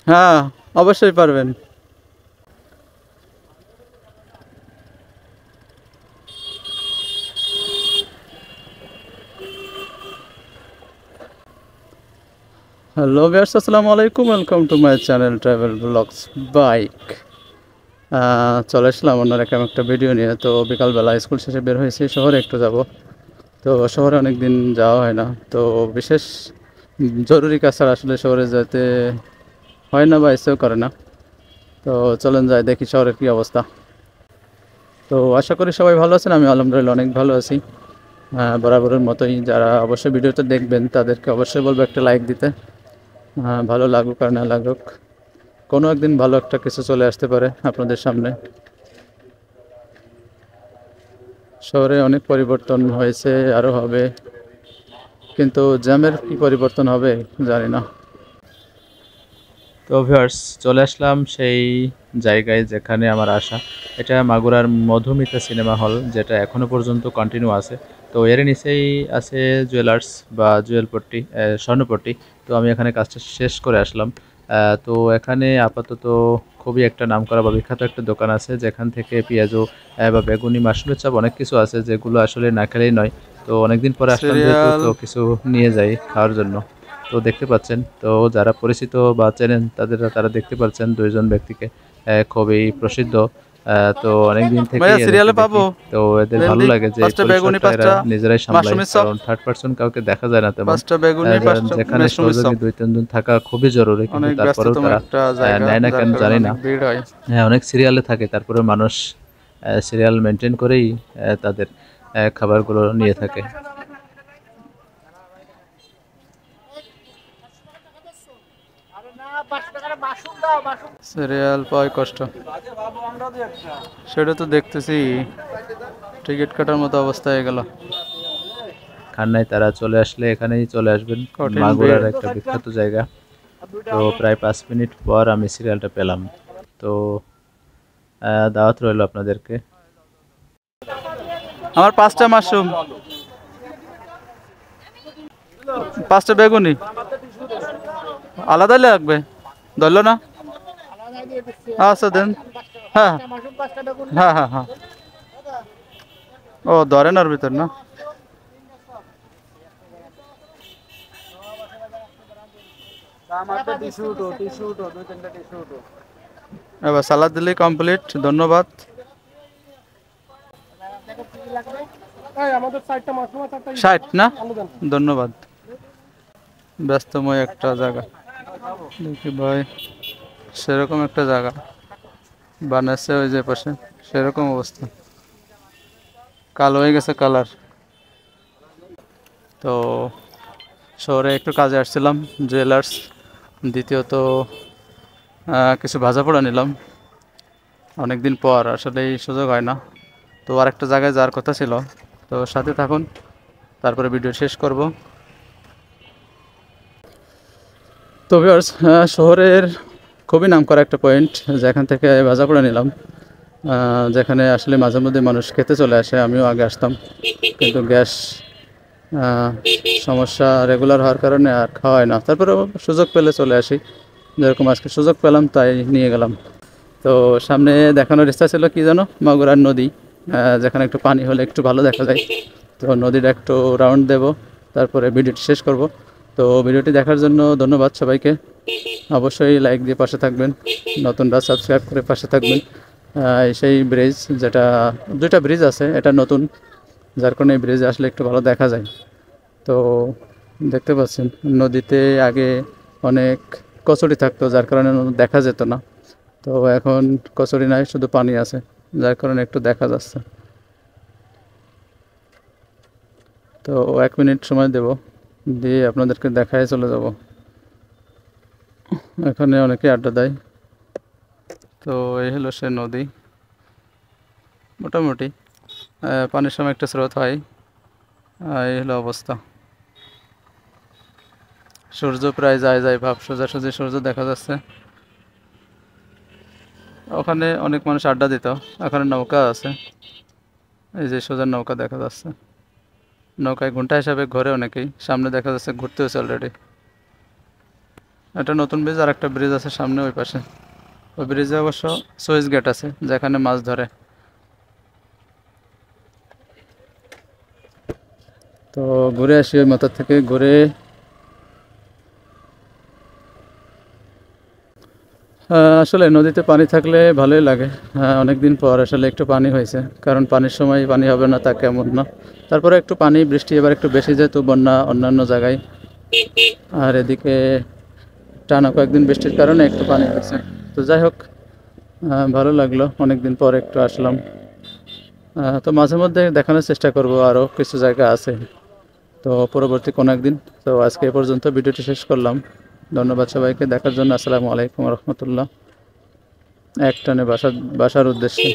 হ্যাঁ, অবশ্যই পারবেন। হ্যালো ভিউয়ার্স, আসসালামু আলাইকুম। Welcome to my channel travel blogs bike. চলে আসলাম অন্যরকম একটা ভিডিও নিয়ে। তো বিকালবেলা স্কুল শেষে বের হয়েছি, শহরে একটু যাব। তো শহরে অনেক দিন যাওয়া হয় না, তো বিশেষ জরুরি কাজ ছাড়া আসলে শহরে যেতে হয় না বা ইচ্ছেও করে না। তো চলেন যাই, দেখি শহরের কী অবস্থা। তো আশা করি সবাই ভালো আছেন, আমি আলহামদুলিল্লাহ অনেক ভালো আছি। বরাবরের মতোই যারা অবশ্যই ভিডিওটা দেখবেন তাদেরকে অবশ্যই বলবো একটা লাইক দিতে। ভালো লাগুক আর না লাগুক, কোনো একদিন ভালো একটা কিছু চলে আসতে পারে আপনাদের সামনে। শহরে অনেক পরিবর্তন হয়েছে, আরও হবে, কিন্তু জ্যামের কি পরিবর্তন হবে জানি না। তো ভিউয়ার্স, চলে আসলাম সেই জায়গায় যেখানে আমার আশা। এটা মাগুরার মধুমিতা সিনেমা হল, যেটা এখনো পর্যন্ত কন্টিনিউ আছে। তো এর নিচেই আছে জুয়েলার্স বা জুয়েলপট্টি, স্বর্ণপট্টি। তো আমি এখানে কাজটা শেষ করে আসলাম। তো এখানে আপাতত খুবই একটা নামকরা বা বিখ্যাত একটা দোকান আছে, যেখান থেকে পেঁয়াজু বা বেগুনি, মাশরুমের চাপ অনেক কিছু আছে যেগুলো আসলে না খেলেই নয়। তো অনেকদিন পরে আসলাম যেহেতু, সিরিয়াল তো কিছু নিয়ে যাই খাওয়ার জন্য। তো দেখতে পাচ্ছেন, তো যারা পরিচিত বা চেনেন তারা দেখতে পাচ্ছেন দুইজন ব্যক্তিকে, খুবই প্রসিদ্ধ। তো অনেকদিন থেকেই ভাইয়া এদেরকে সিরিয়ালে দেখি। পাবো তো এদের ভালো ভেন্ডি লাগে যে এই 5টা বেগুনি, পরিসরটা এরা 5টা নিজেরাই সামলায়, মাশরুমের চপ, কারণ থার্ড পার্সন কাউকে দেখা যায় না তেমন। 5টা বেগুনি, 5টা যেখানে মাশরুমের সহযোগী চপ। দুই তিনজন থাকা খুবই জরুরি, কিন্তু অনেক তারপরেও ব্যস্ততম তারা একটা জায়গা, নেয় না যার কেন কারণে জানি না। অনেক ভিড় হয়। হ্যাঁ, অনেক সিরিয়ালে থাকে, তারপরে মানুষ সিরিয়াল মেনটেন করেই তাদের খাবারগুলো নিয়ে থাকে। সিরিয়াল পাওয়াই কষ্ট, সেটা তো দেখতেছি। টিকিট কাটার মতো অবস্থা হয়ে গেল। খান্নায় তারা চলে আসলে এখানেই চলে আসবেন, কঠিন ভিড়। মাগুরার একটা বিখ্যাত জায়গা। তো প্রায় 5 মিনিট পর আমি সিরিয়ালটা পেলাম। তো দাওয়াত রইল আপনাদেরকে। আমার 5টা মাশরুম, 5টা বেগুনি আলাদা লাগবে, ধরলো না? আচ্ছা দেন। হ্যাঁ হ্যাঁ হ্যাঁ হ্যাঁ। ও ধরেন ওর ভিতর না। এবার সালাদ দিলেই কমপ্লিট, ধন্যবাদ। ষাট না, ধন্যবাদ। ব্যস্তময় একটা জায়গা দেখি ভাই, সেরকম একটা জায়গা বানাচ্ছে ওই যে পাশে, সেরকম অবস্থা, কালো হয়ে গেছে কালার। তো শহরে একটু কাজে আসছিলাম, জুয়েলার্স। দ্বিতীয়ত কিছু ভাজা পোড়া নিলাম, অনেক দিন পর আসলে এই সুযোগ হয় না। তো আর একটা জায়গায় যাওয়ার কথা ছিল, তো সাথে থাকুন, তারপরে ভিডিও শেষ করব। তো ভিউয়ার্স, শহরের খুবই নামকরা একটা পয়েন্ট, যেখান থেকে ভাজা পোড়া নিলাম, যেখানে আসলে মাঝে মধ্যে মানুষ খেতে চলে আসে, আমিও আগে আসতাম, কিন্তু গ্যাস সমস্যা রেগুলার হওয়ার কারণে আর খাওয়া হয় না। তারপরেও সুযোগ পেলে চলে আসি, যেরকম আজকে সুযোগ পেলাম তাই নিয়ে গেলাম। তো সামনে দেখানোর ইচ্ছা ছিল কি জানো, মাগুরার নদী, যেখানে একটু পানি হলে একটু ভালো দেখা যায়। তো নদীটা একটু রাউন্ড দেব, তারপরে ভিডিওটি শেষ করব। তো ভিডিওটি দেখার জন্য ধন্যবাদ সবাইকে। অবশ্যই লাইক দিয়ে পাশে থাকবেন, নতুনরা সাবস্ক্রাইব করে পাশে থাকবেন। সেই ব্রিজ, যেটা দুইটা ব্রিজ আছে, এটা নতুন, যার কারণে এই ব্রিজে আসলে একটু ভালো দেখা যায়। তো দেখতে পাচ্ছেন নদীতে আগে অনেক কচুরি থাকতো, যার কারণে দেখা যেত না। তো এখন কচুরি নাই, শুধু পানি আছে, যার কারণে একটু দেখা যাচ্ছে। তো 1 মিনিট সময় দেব, দিয়ে আপনাদেরকে দেখায় চলে যাব। এখানে অনেকে আড্ডা দেয়। তো এই হলো সে নদী, মোটামুটি পানির সময় একটা স্রোত হয়। এই হলো অবস্থা। সূর্য প্রায় যায় যায় ভাব, সোজাসুজি সূর্য দেখা যাচ্ছে। ওখানে অনেক মানুষ আড্ডা দিত, ওখানে নৌকা আছে, এই যে সোজা নৌকা দেখা যাচ্ছে। নৌকায় ঘন্টা হিসাবে ঘোরে অনেকেই, সামনে দেখা যাচ্ছে ঘুরতে হচ্ছে অলরেডি। একটা নতুন ব্রিজ আর একটা ব্রিজ আছে সামনে ওই পাশে। ওই ব্রিজে অবশ্য সুইচ গেট আছে যেখানে মাছ ধরে। তো ঘুরে আসি ওই মাথা থেকে ঘুরে। আসলে নদীতে পানি থাকলে ভালোই লাগে। অনেক দিন পর আসলে একটু পানি হয়েছে, কারণ পানির সময় পানি হবে না তা কেমন না। তারপরে একটু পানি, বৃষ্টি এবার একটু বেশি যেহেতু বন্যা অন্যান্য জায়গায়, আর এদিকে টানা কয়েকদিন বৃষ্টির কারণে একটু পানি হয়েছে। তো যাই হোক, ভালো লাগলো, অনেক দিন পর একটু আসলাম। তো মাঝে মধ্যে দেখানোর চেষ্টা করব, আরও কিছু জায়গা আছে তো পরবর্তী কোনো একদিন। তো আজকে এ পর্যন্ত ভিডিওটি শেষ করলাম। ধন্যবাদ সবাইকে দেখার জন্য। আসসালামু আলাইকুম রহমতুল্লাহ। একটানে বাসার উদ্দেশ্যে।